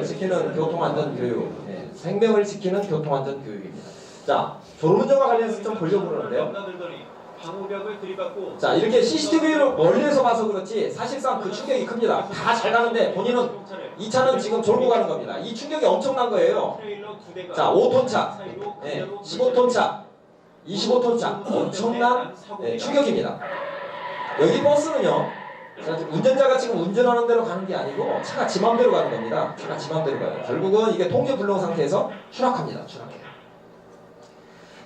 생명을 지키는 교통안전교육. 네, 생명을 지키는 교통안전교육입니다. 자, 졸음운전과 관련해서 좀 보려고 그러는데요. 자, 이렇게 CCTV로 멀리에서 봐서 그렇지 사실상 그 충격이 큽니다. 다 잘 가는데 본인은 이 차는 지금 졸고 가는 겁니다. 이 충격이 엄청난 거예요. 자, 5톤 차, 네, 15톤 차, 25톤 차, 엄청난 충격입니다. 여기 버스는요, 운전자가 지금 운전하는 대로 가는 게 아니고 차가 지 맘대로 가는 겁니다. 차가 지 맘대로 가요. 결국은 이게 통제 불능 상태에서 추락합니다. 추락해요.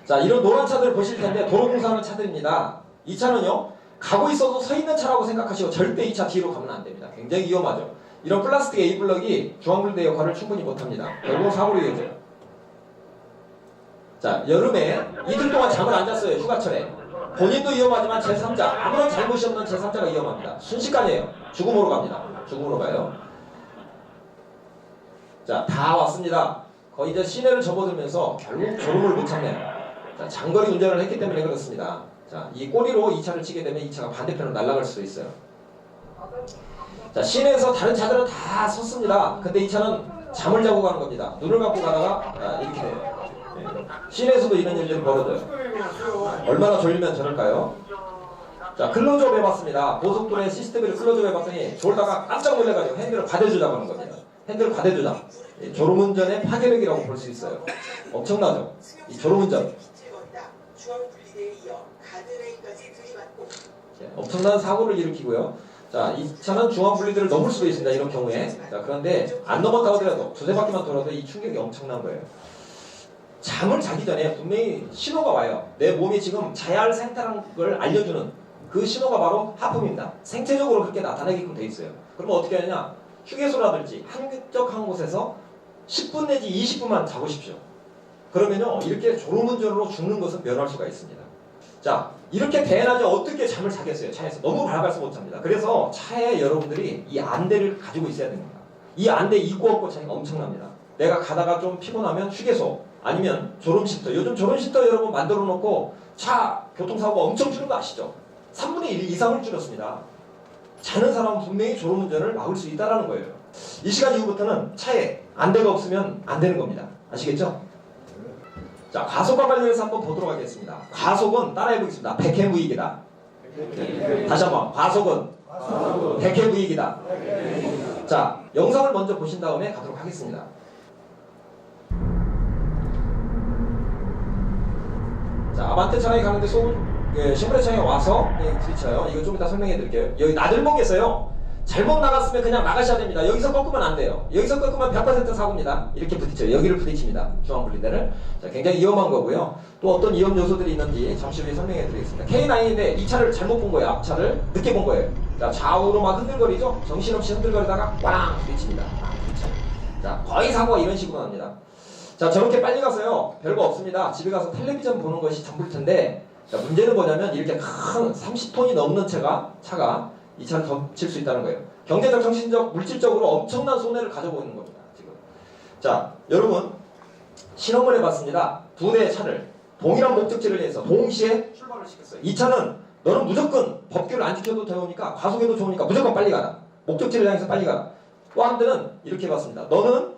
자, 이런 노란 차들 보실 텐데 도로공사하는 차들입니다. 이 차는요, 가고 있어도 서 있는 차라고 생각하시고 절대 이 차 뒤로 가면 안 됩니다. 굉장히 위험하죠. 이런 플라스틱 A블럭이 중앙분리대 역할을 충분히 못합니다. 결국 사고로 이어져요. 자, 여름에 이틀 동안 잠을 안 잤어요. 휴가철에. 본인도 위험하지만 제3자, 아무런 잘못이 없는 제3자가 위험합니다. 순식간이에요. 죽음으로 갑니다. 죽음으로 가요. 자, 다 왔습니다. 거의 이제 시내를 접어들면서 결국 졸음을 못 참네요. 자, 장거리 운전을 했기 때문에 그렇습니다. 자, 이 꼬리로 이 차를 치게 되면 이 차가 반대편으로 날아갈 수도 있어요. 자, 시내에서 다른 차들은 다 섰습니다. 근데 이 차는 잠을 자고 가는 겁니다. 눈을 감고 가다가 이렇게 돼요. 네. 시내에서도 이런 일들이 벌어져요. 얼마나 졸리면 저럴까요? 자, 클로즈업 해봤습니다. 고속도로의 CCTV를 클로즈업 해봤더니 졸다가 깜짝 놀래가지고 핸들을 과대주자고 하는 겁니다. 핸들을 과대주자. 졸음운전의 파괴력이라고 볼 수 있어요. 엄청나죠? 이 졸음운전. 엄청난 사고를 일으키고요. 자, 이 차는 중앙분리대를 넘을 수도 있습니다. 이런 경우에. 자, 그런데 안 넘었다고 하더라도 두세 바퀴만 돌아도 이 충격이 엄청난 거예요. 잠을 자기 전에 분명히 신호가 와요. 내 몸이 지금 자야 할 생태라는 걸 알려주는 그 신호가 바로 하품입니다. 생체적으로 그렇게 나타나게끔 돼 있어요. 그러면 어떻게 하느냐? 휴게소라든지 한적한 곳에서 10분 내지 20분만 자보십시오. 그러면요, 이렇게 졸음운전으로 죽는 것은 면할 수가 있습니다. 자, 이렇게 대낮에 어떻게 잠을 자겠어요? 차에서 너무 밝아서 못 잡니다. 그래서 차에 여러분들이 이 안대를 가지고 있어야 됩니다. 이 안대 있고 없고 차이가 엄청납니다. 내가 가다가 좀 피곤하면 휴게소 아니면 졸음쉼터. 요즘 졸음쉼터 여러분 만들어 놓고 차 교통사고가 엄청 줄은 거 아시죠? 3분의 1 이상을 줄였습니다. 자는 사람은 분명히 졸음운전을 막을 수 있다는 거예요. 이 시간 이후부터는 차에 안대가 없으면 안 되는 겁니다. 아시겠죠? 자, 가속과 관련해서 한번 보도록 하겠습니다. 가속은 따라해보겠습니다. 백해무익이다. 다시 한번. 가속은 백해무익이다. 자, 영상을 먼저 보신 다음에 가도록 하겠습니다. 자, 아반떼 차량이 가는데 쉐보레 차량이 와서 부딪혀요. 이거 좀 이따 설명해 드릴게요. 여기 나들목에서요, 잘못 나갔으면 그냥 나가셔야 됩니다. 여기서 꺾으면 안 돼요. 여기서 꺾으면 100% 사고입니다. 이렇게 부딪혀요. 여기를 부딪힙니다. 중앙분리대를. 자, 굉장히 위험한 거고요. 또 어떤 위험 요소들이 있는지 잠시 후에 설명해 드리겠습니다. K9인데 이 차를 잘못 본 거예요. 앞차를 늦게 본 거예요. 자, 좌우로 막 흔들거리죠. 정신없이 흔들거리다가 꽝 부딪힙니다. 자, 거의 사고가 이런 식으로 납니다. 자, 저렇게 빨리 가서요, 별거 없습니다. 집에 가서 텔레비전 보는 것이 전부일 텐데, 자, 문제는 뭐냐면 이렇게 큰 30톤이 넘는 차가 이 차를 덮칠 수 있다는 거예요. 경제적, 정신적, 물질적으로 엄청난 손해를 가져오고 있는 겁니다. 지금. 자, 여러분 실험을 해봤습니다. 두 대의 차를 동일한 목적지를 위해서 동시에 출발을 시켰어요. 이 차는 너는 무조건 법규를 안 지켜도 되니까 과속해도 좋으니까 무조건 빨리 가라. 목적지를 향해서 빨리 가라. 또 한 대는 이렇게 해봤습니다. 너는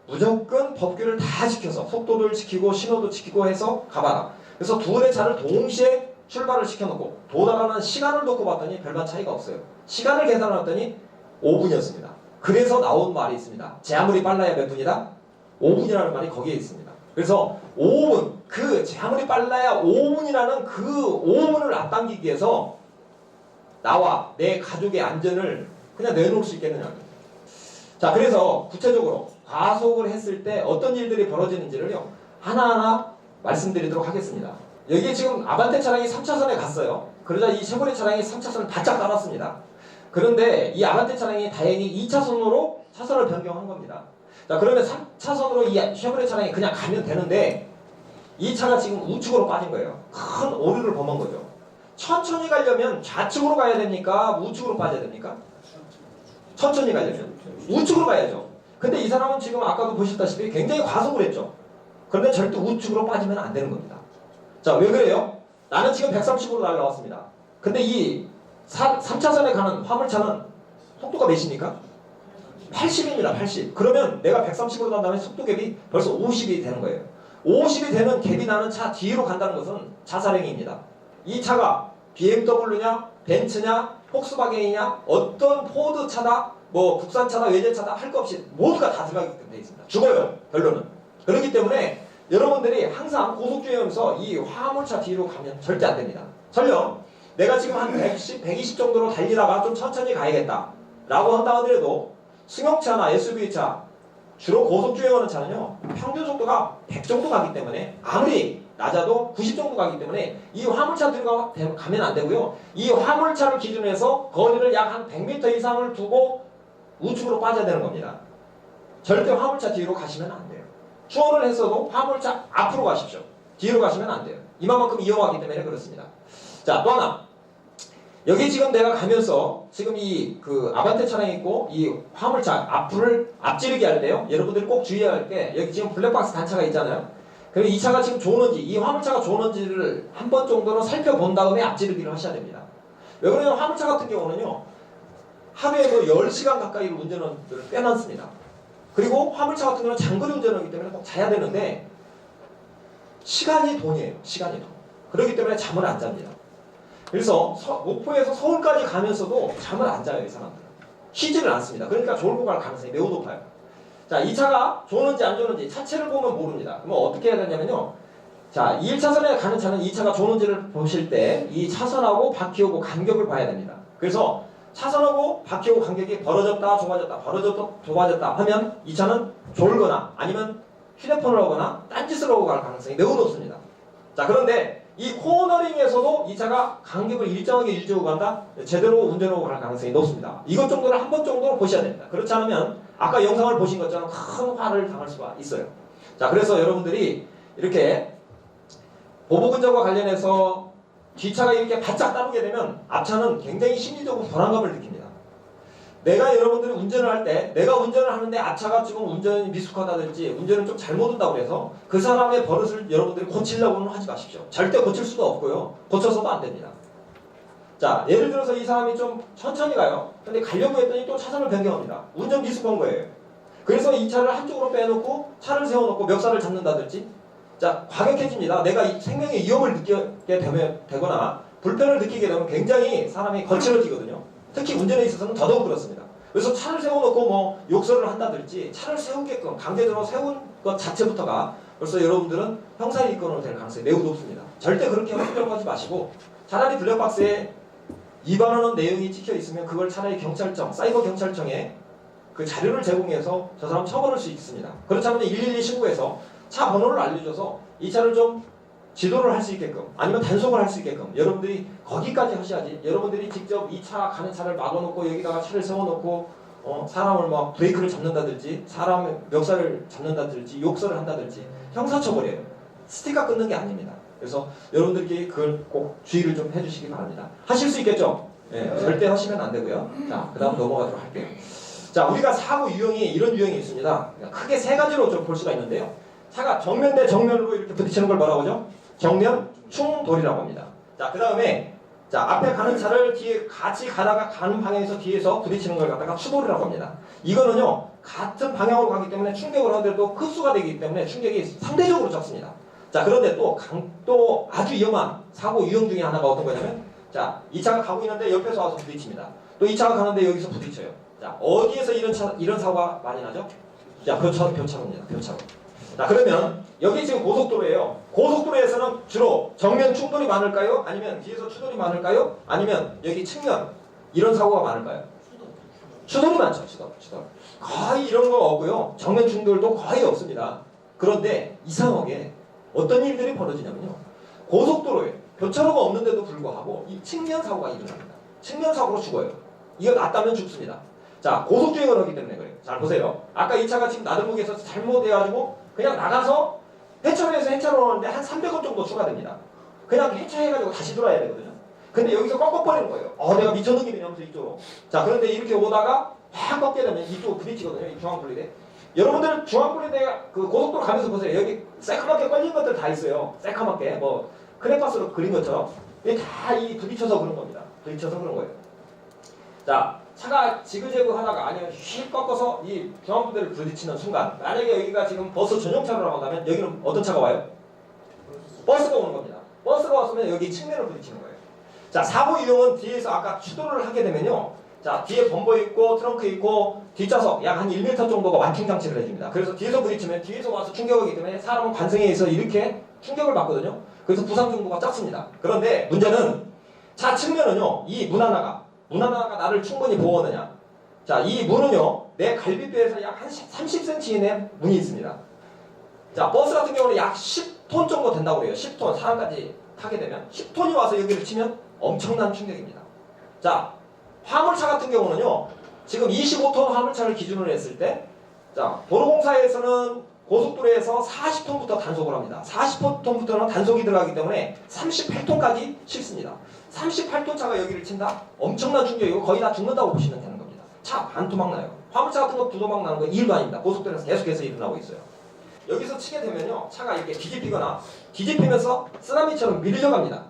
무조건 법규를 다 지켜서 속도를 지키고 신호도 지키고 해서 가봐라. 그래서 두 대 차를 동시에 출발을 시켜놓고 도달하는 시간을 놓고 봤더니 별반 차이가 없어요. 시간을 계산해봤더니 5분이었습니다. 그래서 나온 말이 있습니다. 제 아무리 빨라야 몇 분이다? 5분이라는 말이 거기에 있습니다. 그래서 5분, 제 아무리 빨라야 5분이라는 그 5분을 앞당기기 위해서 나와 내 가족의 안전을 그냥 내놓을 수 있겠느냐. 자, 그래서 구체적으로 과속을 했을 때 어떤 일들이 벌어지는지를요, 하나하나 말씀드리도록 하겠습니다. 여기 지금 아반떼 차량이 3차선에 갔어요. 그러자 이 쉐보레 차량이 3차선을 바짝 따랐습니다. 그런데 이 아반떼 차량이 다행히 2차선으로 차선을 변경한 겁니다. 자, 그러면 3차선으로 이 쉐보레 차량이 그냥 가면 되는데 이 차가 지금 우측으로 빠진 거예요. 큰 오류를 범한 거죠. 천천히 가려면 좌측으로 가야 됩니까? 우측으로 빠져야 됩니까? 천천히 가려면 우측으로 가야죠. 근데 이 사람은 지금 아까도 보셨다시피 굉장히 과속을 했죠. 그런데 절대 우측으로 빠지면 안 되는 겁니다. 자, 왜 그래요? 나는 지금 130으로 날라왔습니다. 근데 이 3차선에 가는 화물차는 속도가 몇입니까? 80입니다. 80. 그러면 내가 130으로 간 다음에 속도 갭이 벌써 50이 되는 거예요. 50이 되는 갭이 나는 차 뒤로 간다는 것은 자살행위입니다. 이 차가 BMW냐, 벤츠냐, 폭스바겐이냐, 어떤 포드 차다, 뭐 국산차다, 외제차다 할 것 없이 모두가 다 들어가게끔 되어 있습니다. 죽어요. 결론은. 그렇기 때문에 여러분들이 항상 고속주행하면서 이 화물차 뒤로 가면 절대 안 됩니다. 설령 내가 지금 한 110, 120 정도로 달리다가 좀 천천히 가야겠다 라고 한다 하더라도 승용차나 SUV차 주로 고속주행하는 차는요 평균 속도가 100 정도 가기 때문에 아무리 낮아도 90 정도 가기 때문에 이 화물차 뒤로 가면 안 되고요. 이 화물차를 기준으로 해서 거리를 약 한 100m 이상을 두고 우측으로 빠져야 되는 겁니다. 절대 화물차 뒤로 가시면 안 돼요. 추월을 했어도 화물차 앞으로 가십시오. 뒤로 가시면 안 돼요. 이만큼 이용하기 때문에 그렇습니다. 자, 또 하나. 여기 지금 내가 가면서 지금 이 그 아반떼 차량이 있고 이 화물차 앞지르기 할 때요. 여러분들이 꼭 주의해야 할 게 여기 지금 블랙박스 단차가 있잖아요. 그럼 이 차가 지금 좋은지 이 화물차가 좋은지를 한 번 정도는 살펴본 다음에 앞지르기를 하셔야 됩니다. 왜 그러냐면 화물차 같은 경우는요. 하루에 뭐 10시간 가까이를 운전을 꽤 많습니다. 그리고 화물차 같은 경우는 장거리 운전하기 때문에 꼭 자야 되는데 시간이 돈이에요. 시간이 돈. 그렇기 때문에 잠을 안 잡니다. 그래서 목포에서 서울까지 가면서도 잠을 안 자요. 이 사람들은. 쉬지를 않습니다. 그러니까 졸고 갈 가능성이 매우 높아요. 자, 이 차가 좋은지 안 좋은지 차체를 보면 모릅니다. 그럼 어떻게 해야 되냐면요. 자, 1차선에 가는 차는 이 차가 좋은지를 보실 때 이 차선하고 바퀴하고 간격을 봐야 됩니다. 그래서 차선하고 바퀴하고 간격이 벌어졌다 좁아졌다 벌어졌다 좁아졌다 하면 이 차는 졸거나 아니면 휴대폰을 하거나 딴짓을 하고 갈 가능성이 매우 높습니다. 자, 그런데 이 코너링에서도 이 차가 간격을 일정하게 유지하고 간다? 제대로 운전하고 갈 가능성이 높습니다. 이것 정도를 한 번 정도 보셔야 됩니다. 그렇지 않으면 아까 영상을 보신 것처럼 큰 화를 당할 수가 있어요. 자, 그래서 여러분들이 이렇게 보복운전과 관련해서 뒷차가 이렇게 바짝 따르게 되면 앞차는 굉장히 심리적으로 불안감을 느낍니다. 내가 여러분들이 운전을 할 때 내가 운전을 하는데 앞차가 지금 운전이 미숙하다든지 운전을 좀 잘못 한다고 해서 그 사람의 버릇을 여러분들이 고치려고는 하지 마십시오. 절대 고칠 수도 없고요. 고쳐서도 안 됩니다. 자, 예를 들어서 이 사람이 좀 천천히 가요. 근데 가려고 했더니 또 차선을 변경합니다. 운전 미숙한 거예요. 그래서 이 차를 한쪽으로 빼놓고 차를 세워놓고 멱살을 잡는다든지 자, 과격해집니다. 내가 생명의 위험을 느끼게 되거나 불편을 느끼게 되면 굉장히 사람이 거칠어지거든요. 특히 운전에 있어서는 더더욱 그렇습니다. 그래서 차를 세워놓고 뭐 욕설을 한다든지 차를 세우게끔 강제적으로 세운 것 자체부터가 벌써 여러분들은 형사입건으로 될 가능성이 매우 높습니다. 절대 그렇게 하려고 하지 마시고 차라리 블랙박스에 위반하는 내용이 찍혀 있으면 그걸 차라리 경찰청, 사이버 경찰청에 그 자료를 제공해서 저 사람 처벌할 수 있습니다. 그렇지 않으면 112 신고해서 차 번호를 알려줘서 이 차를 좀 지도를 할 수 있게끔 아니면 단속을 할 수 있게끔 여러분들이 거기까지 하셔야지 여러분들이 직접 이 차 가는 차를 막아놓고 여기다가 차를 세워놓고 사람을 막 브레이크를 잡는다든지 사람의 멱살을 잡는다든지 욕설을 한다든지 형사처벌이에요. 스티커 끊는 게 아닙니다. 그래서 여러분들께 그걸 꼭 주의를 좀 해주시기 바랍니다. 하실 수 있겠죠? 네, 절대 하시면 안 되고요. 자, 그 다음 넘어가도록 할게요. 자, 우리가 사고 유형이 이런 유형이 있습니다. 크게 세 가지로 좀 볼 수가 있는데요. 차가 정면 대 정면으로 이렇게 부딪히는 걸 뭐라고 하죠? 정면 충돌이라고 합니다. 자, 그 다음에 자, 앞에 가는 차를 뒤에 같이 가다가 가는 방향에서 뒤에서 부딪히는 걸 갖다가 추돌이라고 합니다. 이거는요 같은 방향으로 가기 때문에 충격을 하더라도 흡수가 되기 때문에 충격이 상대적으로 적습니다. 자, 그런데 또 아주 위험한 사고 유형 중에 하나가 어떤 거냐면 자, 이 차가 가고 있는데 옆에서 와서 부딪힙니다. 또 이 차가 가는데 여기서 부딪혀요. 자, 어디에서 이런 사고가 많이 나죠? 자, 교차로입니다. 교차로. 자, 그러면 여기 지금 고속도로예요. 고속도로에서는 주로 정면 충돌이 많을까요? 아니면 뒤에서 추돌이 많을까요? 아니면 여기 측면 이런 사고가 많을까요? 추돌이 많죠. 추돌. 거의 이런 거 없고요. 정면 충돌도 거의 없습니다. 그런데 이상하게 어떤 일들이 벌어지냐면요. 고속도로에 교차로가 없는데도 불구하고 이 측면 사고가 일어납니다. 측면 사고로 죽어요. 이거 낫다면 죽습니다. 자, 고속주행을 하기 때문에 그래요. 잘 보세요. 아까 이 차가 지금 나들목에서 잘못해가지고 그냥 나가서 해처리에서 해차로 오는데 한 300원 정도 추가됩니다. 그냥 해차해가지고 다시 돌아야 되거든요. 근데 여기서 꺾어버리는 거예요. 내가 미쳤는 기분이 하면서 이쪽으로. 자, 그런데 이렇게 오다가 확 꺾게 되면 이쪽으로 부딪히거든요. 이 중앙분리대. 여러분들 중앙분리대 그 고속도로 가면서 보세요. 여기 새카맣게 걸린 것들 다 있어요. 새카맣게 뭐 크레파스로 그린 것처럼. 이게 다 이 부딪혀서 그런 겁니다. 부딪혀서 그런 거예요. 자, 차가 지그재그 하다가 아니면 휙 꺾어서 이 중앙부대를 부딪히는 순간 만약에 여기가 지금 버스 전용차로라고 한다면 여기는 어떤 차가 와요? 버스가 오는 겁니다. 버스가 왔으면 여기 측면을 부딪히는 거예요. 자, 사고 유형은 뒤에서 아까 추돌을 하게 되면요. 자, 뒤에 범버 있고 트렁크 있고 뒷좌석 약 한 1m 정도가 완충 장치를 해줍니다. 그래서 뒤에서 부딪히면 뒤에서 와서 충격하기 때문에 사람은 관성에 의해서 이렇게 충격을 받거든요. 그래서 부상 정도가 적습니다. 그런데 문제는 차 측면은요. 이 문 하나가 나를 충분히 보호하느냐. 자, 이 문은요. 내 갈비뼈에서 약 한 30cm 이내 문이 있습니다. 자, 버스 같은 경우는 약 10톤 정도 된다고 그래요. 10톤 사람까지 타게 되면 10톤이 와서 여기를 치면 엄청난 충격입니다. 자, 화물차 같은 경우는요. 지금 25톤 화물차를 기준으로 했을 때 자, 도로공사에서는 고속도로에서 40톤부터 단속을 합니다. 40톤부터는 단속이 들어가기 때문에 38톤까지 실습니다. 38톤 차가 여기를 친다? 엄청난 충격이고 거의 다 죽는다고 보시면 되는 겁니다. 차 반토막 나요. 화물차 같은 거 두도막 나는 거 일도 아닙니다. 고속도로에서 계속해서 일어나고 있어요. 여기서 치게 되면요. 차가 이렇게 뒤집히거나 뒤집히면서 쓰나미처럼 밀려갑니다.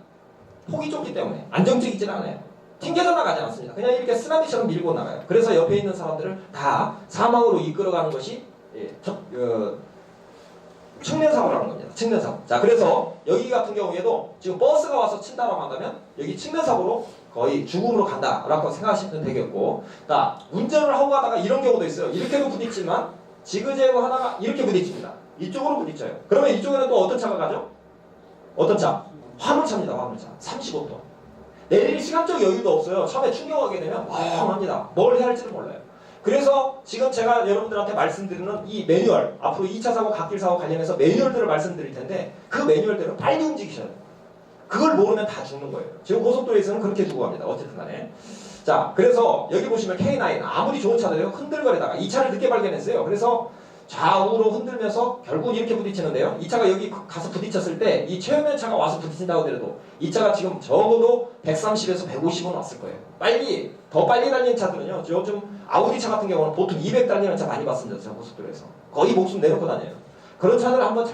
폭이 좁기 때문에 안정적이진 않아요. 튕겨져 나가지 않습니다. 그냥 이렇게 쓰나미처럼 밀고 나가요. 그래서 옆에 있는 사람들을 다 사망으로 이끌어가는 것이 측면사고라는 겁니다. 측면사고. 자, 그래서 여기 같은 경우에도 지금 버스가 와서 친다라고 한다면 여기 측면사고로 거의 죽음으로 간다라고 생각하시면 되겠고, 자, 운전을 하고 가다가 이런 경우도 있어요. 이렇게도 부딪히지만 지그재그 하다가 이렇게 부딪힙니다. 이쪽으로 부딪혀요. 그러면 이쪽에는 또 어떤 차가 가죠? 어떤 차? 화물차입니다. 화물차. 35톤. 내릴 시간적 여유도 없어요. 처음에 충격하게 되면 멍합니다. 뭘 해야 할지를 몰라요. 그래서 지금 제가 여러분들한테 말씀드리는 이 매뉴얼, 앞으로 2차 사고, 갓길 사고 관련해서 매뉴얼들을 말씀드릴 텐데 그 매뉴얼대로 빨리 움직이셔야 돼요. 그걸 모르면 다 죽는 거예요. 지금 고속도로에서는 그렇게 두고 갑니다. 어쨌든 간에. 자, 그래서 여기 보시면 K9 아무리 좋은 차들이요 흔들거리다가 이 차를 늦게 발견했어요. 그래서 좌우로 흔들면서 결국 이렇게 부딪히는데요. 이 차가 여기 가서 부딪혔을 때 이 최면의 차가 와서 부딪힌다고 하더라도 이 차가 지금 적어도 130에서 150은 왔을 거예요. 더 빨리 달리는 차들은요. 요즘 아우디 차 같은 경우는 보통 200 달리는 차 많이 봤습니다. 저 고속도로에서. 거의 목숨 내놓고 다녀요. 그런 차들을 한번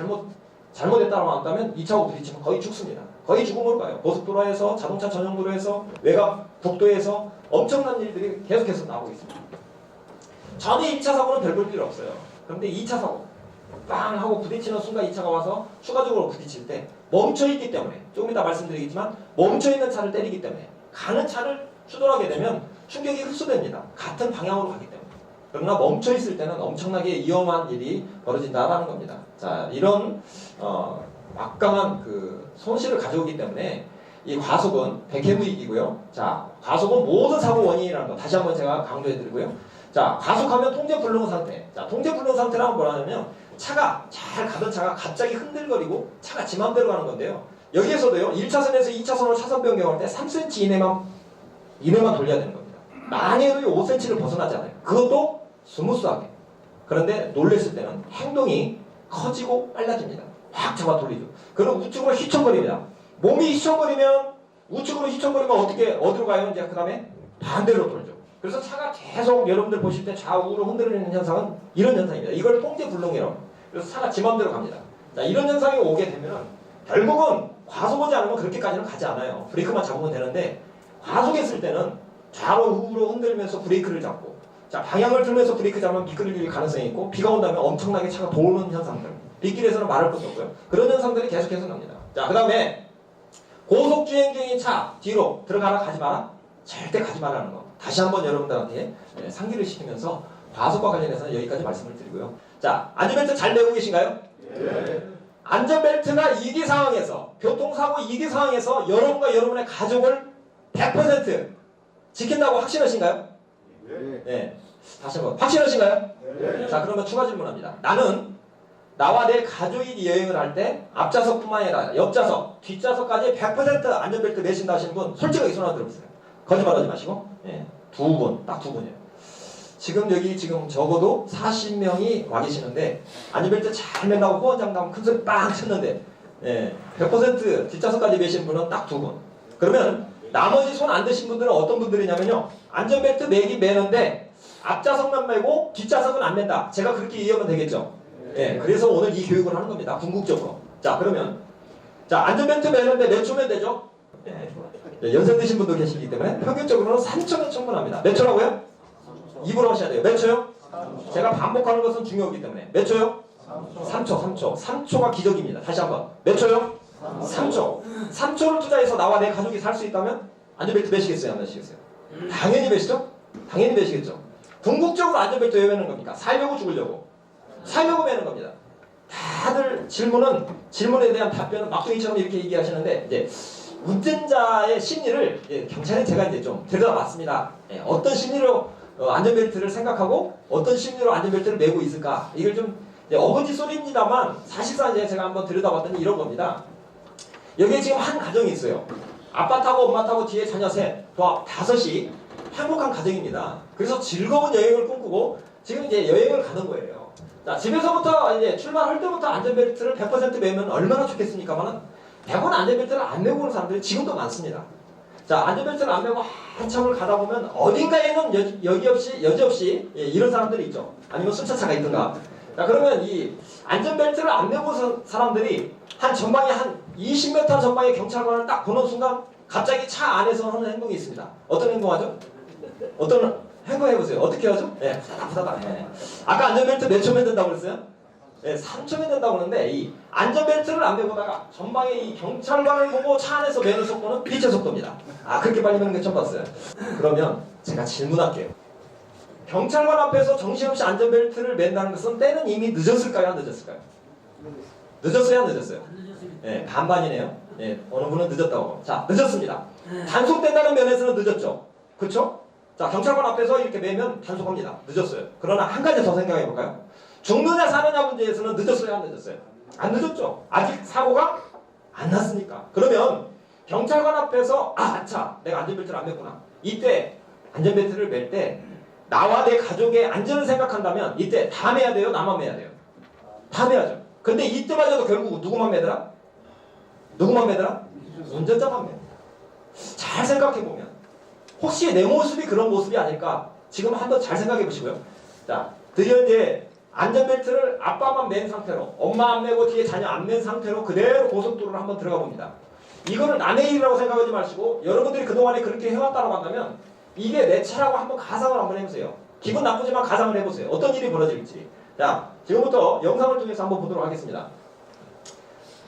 잘못했다고 한다면 이 차하고 부딪히면 거의 죽습니다. 거의 죽음으로 가요. 고속도로에서, 자동차 전용도로에서, 외곽 국도에서 엄청난 일들이 계속해서 나오고 있습니다. 전에 1차 사고는 별 볼 필요 없어요. 그런데 2차 사고 빵 하고 부딪히는 순간 2차가 와서 추가적으로 부딪힐 때 멈춰있기 때문에 조금 이따 말씀드리겠지만 멈춰있는 차를 때리기 때문에 가는 차를 추돌하게 되면 충격이 흡수됩니다. 같은 방향으로 가기 때문에. 그러나 멈춰있을 때는 엄청나게 위험한 일이 벌어진다라는 겁니다. 자, 이런 막강한 그 손실을 가져오기 때문에 이 과속은 백해무익이고요. 자, 과속은 모든 사고 원인이라는 거 다시 한번 제가 강조해드리고요. 자, 과속하면 통제불능 상태. 자, 통제불능 상태라는 뭐냐면 차가 잘 가던 차가 갑자기 흔들거리고 차가 지 맘대로 가는 건데요. 여기에서도요. 1차선에서 2차선으로 차선 변경할 때 3cm 이내만 돌려야 되는 겁니다. 많이 해도 5cm를 벗어나지 않아요. 그것도 스무스하게. 그런데 놀랬을 때는 행동이 커지고 빨라집니다. 확 잡아 돌리죠. 그럼 우측으로 휘청거립니다. 몸이 휘청거리면 우측으로 휘청거리면 어디로 가요? 이제 그 다음에 반대로 돌죠. 그래서 차가 계속 여러분들 보실 때 좌우로 흔들리는 현상은 이런 현상입니다. 이걸 통제불능이라고 해요. 그래서 차가 지 맘대로 갑니다. 자, 이런 현상이 오게 되면 결국은 과속하지 않으면 그렇게까지는 가지 않아요. 브레이크만 잡으면 되는데 과속했을 때는 좌로 우로 흔들면서 브레이크를 잡고 자, 방향을 틀면서 브레이크 잡으면 미끄러질 가능성이 있고 비가 온다면 엄청나게 차가 도는 현상들 빗길에서는 말할 것도 없고요. 그런 현상들이 계속해서 납니다. 자, 그 다음에 고속주행 중인 차 뒤로 들어가라 가지 마라 절대 가지 말라는 거 다시 한번 여러분들한테 상기를 시키면서 과속과 관련해서는 여기까지 말씀을 드리고요. 자, 안전벨트 잘 매고 계신가요? 네. 안전벨트가 위기 상황에서 교통사고 위기 상황에서 여러분과 여러분의 가족을 100% 지킨다고 확신하신가요? 네. 네. 다시 한번 확신하신가요? 네. 자, 그러면 추가 질문합니다. 나는 나와 내 가족이 여행을 할 때 앞좌석뿐만 아니라 옆좌석, 뒷좌석까지 100% 안전벨트 매신다 하시는 분 솔직하게 손 하나 들어보세요. 거짓말하지 마시고. 네. 딱 두 분이에요. 지금 여기 적어도 40명이 와 계시는데 안전벨트 잘 맨다고 후원장담 큰 소리 빵 쳤는데 100% 뒷좌석까지 매신 분은 딱 두 분. 그러면 나머지 손 안 드신 분들은 어떤 분들이냐면요. 안전벨트 매긴 매는데 앞좌석만 매고 뒷좌석은 안 맨다. 제가 그렇게 이해하면 되겠죠. 그래서 오늘 이 교육을 하는 겁니다. 궁극적으로. 자, 그러면 자, 안전벨트 매는데 몇 초면 되죠? 연세 드신 분도 계시기 때문에 평균적으로는 3초면 충분합니다. 몇 초라고요? 입으로 하셔야 돼요. 몇 초요? 제가 반복하는 것은 중요하기 때문에 몇 초요? 3초. 3초가 기적입니다. 다시 한번 몇 초요? 3초. 3초를 투자해서 나와 내 가족이 살 수 있다면 안전벨트 매시겠어요? 안 매시겠어요? 당연히 매시죠? 당연히 매시겠죠. 궁극적으로 안전벨트 왜 매는 겁니까? 살려고 죽으려고. 살려고 매는 겁니다. 다들 질문에 대한 답변은 막둥이처럼 이렇게 얘기하시는데 이제 운전자의 심리를 경찰에 제가 이제 좀 들여다봤습니다. 어떤 심리로 안전벨트를 생각하고 어떤 심리로 안전벨트를 매고 있을까? 이걸 좀 어거지 소리입니다만 사실상 이제 제가 한번 들여다봤더니 이런 겁니다. 여기에 지금 한 가정이 있어요. 아빠 타고 엄마 타고 뒤에 자녀 셋, 다섯이 행복한 가정입니다. 그래서 즐거운 여행을 꿈꾸고 지금 이제 여행을 가는 거예요. 자, 집에서부터 이제 출발할 때부터 안전벨트를 100% 매면 얼마나 좋겠습니까만은 100원 안전벨트를 안 매고 오는 사람들이 지금도 많습니다. 자, 안전벨트를 안 매고 한참을 가다 보면 어딘가에는 여지없이 이런 사람들이 있죠. 아니면 순차차가 있든가. 자, 그러면 이 안전벨트를 안 매고 온 사람들이 한 전방에 한 20m 전방에 경찰관을 딱 보는 순간 갑자기 차 안에서 하는 행동이 있습니다. 어떤 행동하죠? 어떤 행동 해보세요. 어떻게 하죠? 후다닥. 아까 안전벨트 몇 초면 된다고 그랬어요? 3초면 된다고 그러는데 이 안전벨트를 안 매고다가 전방에 이 경찰관을 보고 차 안에서 매는 속도는 빛의 속도입니다. 그렇게 빨리 매는 게 처음 봤어요. 그러면 제가 질문할게요. 경찰관 앞에서 정신없이 안전벨트를 맨다는 것은 때는 이미 늦었을까요? 안 늦었을까요? 늦었어요? 안 늦었어요? 반반이네요. 어느 분은 늦었다고. 자, 늦었습니다. 단속된다는 면에서는 늦었죠. 그렇죠? 자, 경찰관 앞에서 이렇게 매면 단속합니다. 늦었어요. 그러나 한 가지 더 생각해 볼까요? 죽느냐 사느냐 문제에서는 늦었어요? 안 늦었어요? 안 늦었죠. 아직 사고가 안 났으니까. 그러면 경찰관 앞에서 아차 내가 안전벨트를 안 맸구나. 이때 안전벨트를 맬 때 나와 내 가족의 안전을 생각한다면 이때 다 매야 돼요? 나만 매야 돼요? 다 매야죠. 근데 이때마저도 결국 누구만 매더라? 운전자만 매요. 잘 생각해보면 혹시 내 모습이 그런 모습이 아닐까? 지금 한번 잘 생각해 보시고요. 자, 드디어 이제 안전벨트를 아빠만 맨 상태로 엄마 안 매고 뒤에 자녀 안 맨 상태로 그대로 고속도로를 한번 들어가 봅니다. 이거를 남의 일이라고 생각하지 마시고 여러분들이 그동안에 그렇게 해왔다고 한다면 이게 내 차라고 한번 가상을 한번 해보세요. 기분 나쁘지만 가상을 해보세요. 어떤 일이 벌어질지. 자, 지금부터 영상을 통해서 한번 보도록 하겠습니다.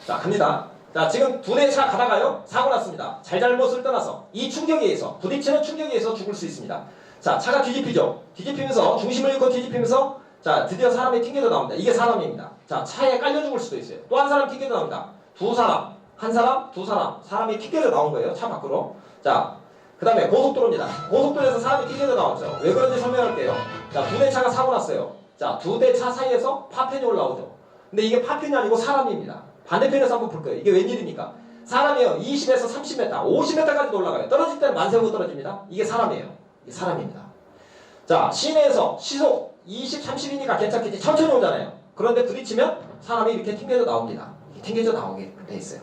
자, 갑니다. 자, 지금 두 대 차 가다가요 사고 났습니다. 잘잘못을 떠나서 이 충격에 의해서 부딪히는 충격에 의해서 죽을 수 있습니다. 자, 차가 뒤집히죠. 뒤집히면서 중심을 잃고 뒤집히면서 자, 드디어 사람이 튕겨져 나옵니다. 이게 사람입니다. 자, 차에 깔려 죽을 수도 있어요. 또 한 사람 튕겨져 나옵니다. 두 사람, 한 사람, 두 사람, 사람이 튕겨져 나온 거예요. 차 밖으로. 자, 그 다음에 고속도로입니다. 고속도로에서 사람이 튕겨져 나왔죠. 왜 그런지 설명할게요. 자, 두 대 차가 사고 났어요. 자, 두 대 차 사이에서 파편이 올라오죠. 근데 이게 파편이 아니고 사람입니다. 반대편에서 한번 볼 거예요. 이게 웬일입니까? 사람이에요. 20에서 30m, 50m까지도 올라가요. 떨어질 때는 만세우고 떨어집니다. 이게 사람이에요. 이게 사람입니다. 자, 시내에서 시속 20, 30이니까 괜찮겠지. 천천히 오잖아요. 그런데 부딪히면 사람이 이렇게 튕겨져 나옵니다. 튕겨져 나오게 돼 있어요.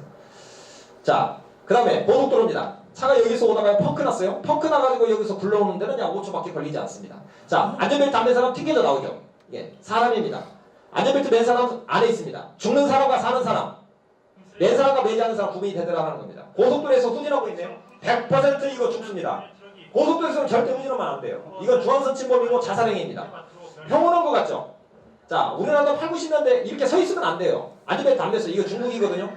자, 그 다음에 고속도로입니다. 차가 여기서 오다가 펑크 났어요. 펑크 나가지고 여기서 굴러오는 데는 약 5초밖에 걸리지 않습니다. 자, 안전벨트 안 맨 사람 튕겨져 나오죠. 예, 사람입니다. 안전벨트 맨 사람 안에 있습니다. 죽는 사람과 사는 사람, 맨 사람과 매지 않는 사람 구분이 되더라는 겁니다. 고속도로에서 후진하고 있네요. 100% 이거 죽습니다. 고속도로에서는 절대 후진하면 안 돼요. 이건 중앙선 침범이고 자살행위입니다. 평온한 것 같죠? 자, 우리나라도 8, 90년대 이렇게 서 있으면 안 돼요. 안전벨트 안 맸어요. 이거 중국이거든요.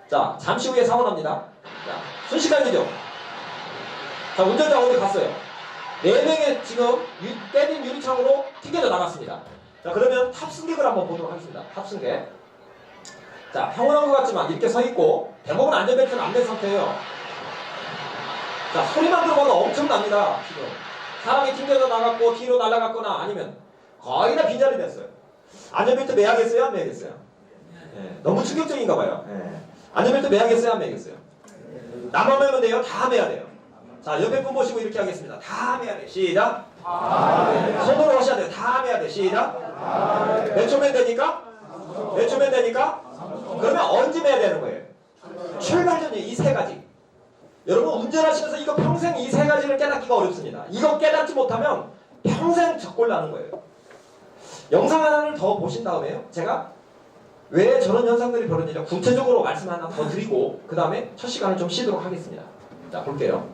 자, 잠시 후에 사고 납니다. 자, 순식간이죠. 자, 운전자 어디 갔어요? 4명의 지금 깨진 유리창으로 튕겨져 나갔습니다. 자, 그러면 탑승객을 한번 보도록 하겠습니다. 탑승객. 자, 평온한 것 같지만 이렇게 서 있고 대부분 안전벨트는 안 맨 상태예요. 자, 소리만 들어봐도 엄청납니다. 지금 사람이 튕겨져 나갔고 뒤로 날아갔거나 아니면 거의 다 빈자리 됐어요. 안전벨트 매야겠어요? 안 매야겠어요? 너무 충격적인가 봐요. 안전벨트 매야겠어요? 안 매야겠어요? 나만 매면 돼요? 다 매야 돼요. 자, 옆에 분 보시고 이렇게 하겠습니다. 다 매야 돼. 시작. 손으로 하셔야 돼요. 다 매야 돼. 시작. 몇 초면 되니까? 몇 초면 되니까? 그러면 언제 매야 되는 거예요? 출발 전에 이 세 가지. 여러분 운전하시면서 이거 평생 이 세 가지를 깨닫기가 어렵습니다. 이거 깨닫지 못하면 평생 적골 나는 거예요. 영상 하나를 더 보신 다음에요. 제가 왜 저런 현상들이 벌어지죠? 구체적으로 말씀 하나 더 드리고 그 다음에 첫 시간을 좀 쉬도록 하겠습니다. 자, 볼게요.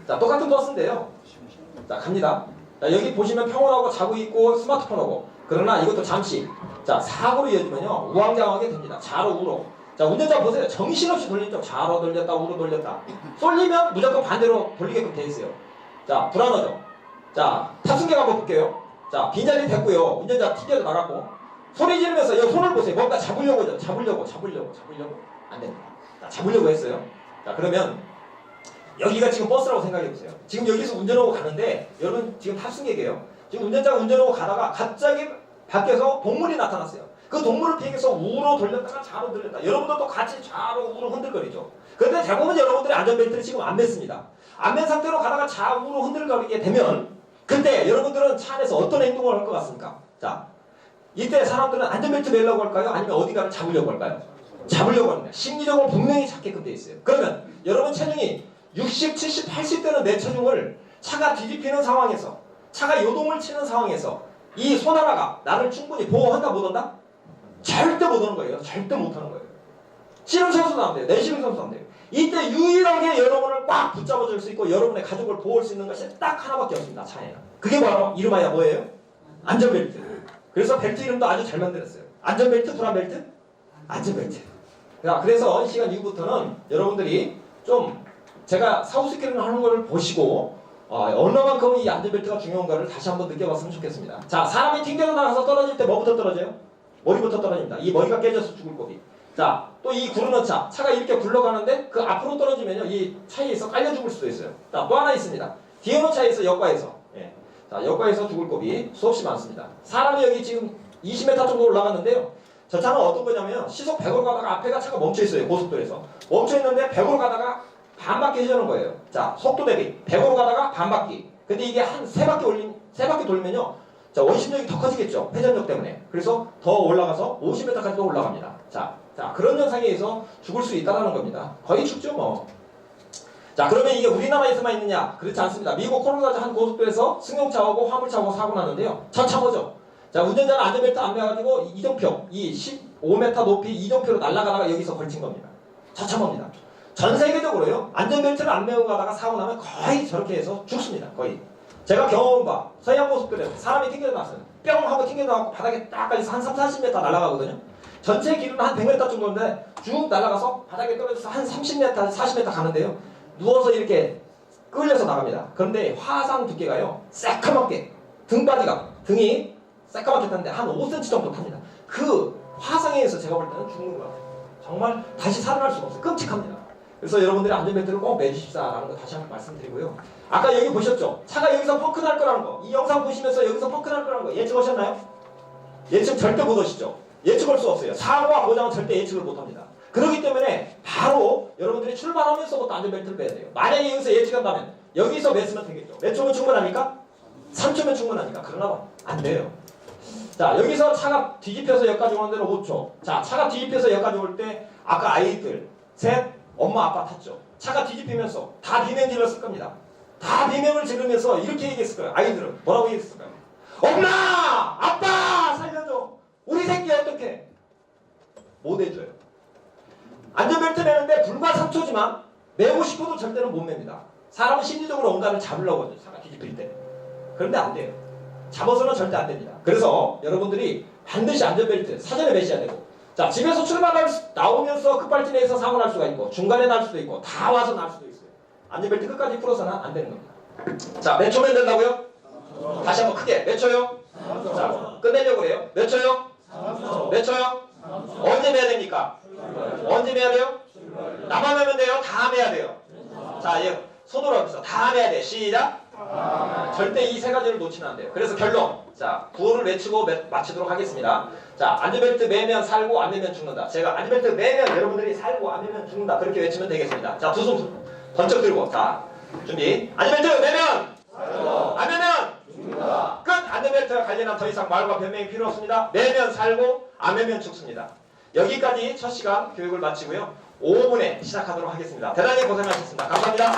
자, 똑같은 버스인데요. 자, 갑니다. 자, 여기 보시면 평온하고 자고 있고 스마트폰하고. 그러나 이것도 잠시. 자, 사고로 이어지면요. 우왕좌왕하게 됩니다. 좌로 우로. 자, 운전자 보세요. 정신없이 돌리죠. 좌로 돌렸다, 우로 돌렸다. 쏠리면 무조건 반대로 돌리게끔 돼 있어요. 자, 불안하죠. 자, 탑승객 한번 볼게요. 자, 빈자리 됐고요. 운전자 튕겨서 나갔고. 소리 지르면서 여기 손을 보세요. 뭔가 잡으려고죠. 잡으려고. 안 됩니다. 자, 잡으려고 했어요. 자, 그러면 여기가 지금 버스라고 생각해 보세요. 지금 여기서 운전하고 가는데 여러분 지금 탑승객이에요. 지금 운전자가 운전하고 가다가 갑자기 밖에서 동물이 나타났어요. 그 동물을 피해서 우로 돌렸다가 좌로 돌렸다. 여러분들도 같이 좌로 우로 흔들거리죠. 그런데 대부분 여러분들이 안전벨트를 지금 안 맸습니다. 안 맨 상태로 가다가 좌우로 흔들거리게 되면 그때 여러분들은 차 안에서 어떤 행동을 할 것 같습니까? 자, 이때 사람들은 안전벨트 매려고 할까요? 아니면 어디가를 잡으려고 할까요? 잡으려고 합니다. 심리적으로 분명히 잡게끔 돼 있어요. 그러면 여러분 체중이 60, 70, 80대는 내 체중을 차가 뒤집히는 상황에서 차가 요동을 치는 상황에서 이 손 하나가 나를 충분히 보호한다 못한다? 절대 못 하는 거예요. 절대 못 하는 거예요. 씨름 선수도 안 돼요. 내시름 선수도 안 돼요. 이때 유일하게 여러분을 꽉 붙잡아줄 수 있고 여러분의 가족을 보호할 수 있는 것이 딱 하나밖에 없습니다. 차에는. 그게 바로 이름하여 뭐예요? 안전벨트. 그래서 벨트 이름도 아주 잘 만들었어요. 안전벨트, 불안벨트? 안전벨트. 자, 그래서 이 시간 이후부터는 여러분들이 좀 제가 사후스케일을 하는 걸 보시고 얼마만큼 이 안전벨트가 중요한가를 다시 한번 느껴봤으면 좋겠습니다. 자, 사람이 튕겨져 나가서 떨어질 때 뭐부터 떨어져요? 머리부터 떨어집니다. 이 머리가 깨져서 죽을 거기. 자, 또 이 구르는 차가 이렇게 굴러가는데 그 앞으로 떨어지면요 이 차에 있어 깔려 죽을 수도 있어요. 자, 또 하나 있습니다. 뒤에 오는 차에 있어 역과에서. 예. 자, 역과에서 죽을 겁이 수없이 많습니다. 사람이 여기 지금 20m 정도 올라갔는데요. 저 차는 어떤 거냐면 시속 100으로 가다가 앞에가 차가 멈춰 있어요. 고속도로에서 멈춰 있는데 100으로 가다가 반 바퀴 해주는 거예요. 자, 속도 대비 100으로 가다가 반 바퀴. 근데 이게 한 세 바퀴 돌면요. 자, 원심력이 더 커지겠죠. 회전력 때문에. 그래서 더 올라가서 50m까지도 올라갑니다. 자, 그런 현상에 의해서 죽을 수 있다는 겁니다. 거의 죽죠, 뭐. 자, 그러면 이게 우리나라에서만 있느냐? 그렇지 않습니다. 미국 콜로라도 한 고속도로에서 승용차하고 화물차하고 사고 났는데요. 처참하죠. 자, 운전자는 안전벨트 안 매가지고 이정표, 이 15m 높이 이정표로 날아가다가 여기서 걸친 겁니다. 처참합니다. 전 세계적으로요. 안전벨트를 안 매고 가다가 사고 나면 거의 저렇게 해서 죽습니다. 거의. 제가 경험한 바 서해안고속도로에서 사람이 튕겨져 나왔어요. 뿅 하고 튕겨져 나왔고 바닥에 딱 깔려서 한 3, 40m 날아가거든요. 전체 길이는 한 100m 정도인데 쭉 날아가서 바닥에 떨어져서 한 30m, 40m 가는데요. 누워서 이렇게 끌려서 나갑니다. 그런데 화상 두께가요. 새까맣게 등이 새까맣게 탔는데 한 5cm 정도 탑니다. 그 화상에 의해서 제가 볼 때는 죽는 것 같아요. 정말 다시 살아날 수가 없어요. 끔찍합니다. 그래서 여러분들이 안전벨트를 꼭 매주십사라는 거 다시 한번 말씀드리고요. 아까 여기 보셨죠? 차가 여기서 펑크 날 거라는 거. 이 영상 보시면서 여기서 펑크 날 거라는 거 예측하셨나요? 예측 절대 못 하시죠? 예측할 수 없어요. 사고와 보장은 절대 예측을 못 합니다. 그렇기 때문에 바로 여러분들이 출발하면서부터 안전벨트를 매야 돼요. 만약에 여기서 예측한다면 여기서 맸으면 되겠죠. 몇 초면 충분합니까? 3초면 충분하니까. 그러나 안 돼요. 자, 여기서 차가 뒤집혀서 여기까지 오는 데는 5초. 자, 차가 뒤집혀서 여기까지 올 때 아까 아이들 셋, 엄마, 아빠 탔죠. 차가 뒤집히면서 다 비명 질렀을 겁니다. 다 비명을 지르면서 이렇게 얘기했을 거예요. 아이들은 뭐라고 얘기했을까요? 엄마! 아빠! 살려줘! 우리 새끼 어떡해? 못 해줘요. 안전벨트 매는데 불과 3초지만 매고 싶어도 절대로 못 맵니다. 사람은 심리적으로 뭔가를 잡으려고 하죠. 차가 뒤집힐 때. 그런데 안 돼요. 잡아서는 절대 안 됩니다. 그래서 여러분들이 반드시 안전벨트 사전에 매셔야 되고, 자, 집에서 나오면서 급발진해서 사고 날 수가 있고 중간에 날 수도 있고 다 와서 날 수도 있어요. 안전벨트 끝까지 풀어서는 안 되는 겁니다. 자, 몇 초면 된다고요? 다시 한번 크게. 몇 초요? 자, 끝내려고 그래요. 몇 초요? 몇 초요? 언제 매야 됩니까? 언제 매야 돼요? 나만 매면 돼요? 다 매야 돼요. 자, 손으로 합시다. 다 매야 돼. 시작. 절대 이 세 가지를 놓치면 안 돼요. 그래서 결론. 자, 구호를 외치고 마치도록 하겠습니다. 자, 안전벨트 매면 살고 안 매면 죽는다. 제가 안전벨트 매면 여러분들이 살고 안 매면 죽는다. 그렇게 외치면 되겠습니다. 자, 두 손 번쩍 들고. 자, 준비. 안전벨트 매면 살고 안 매면 죽는다. 끝. 안전벨트와 관련한 더 이상 말과 변명이 필요 없습니다. 매면 살고 안 매면 죽습니다. 여기까지 첫 시간 교육을 마치고요. 5분에 시작하도록 하겠습니다. 대단히 고생하셨습니다. 감사합니다.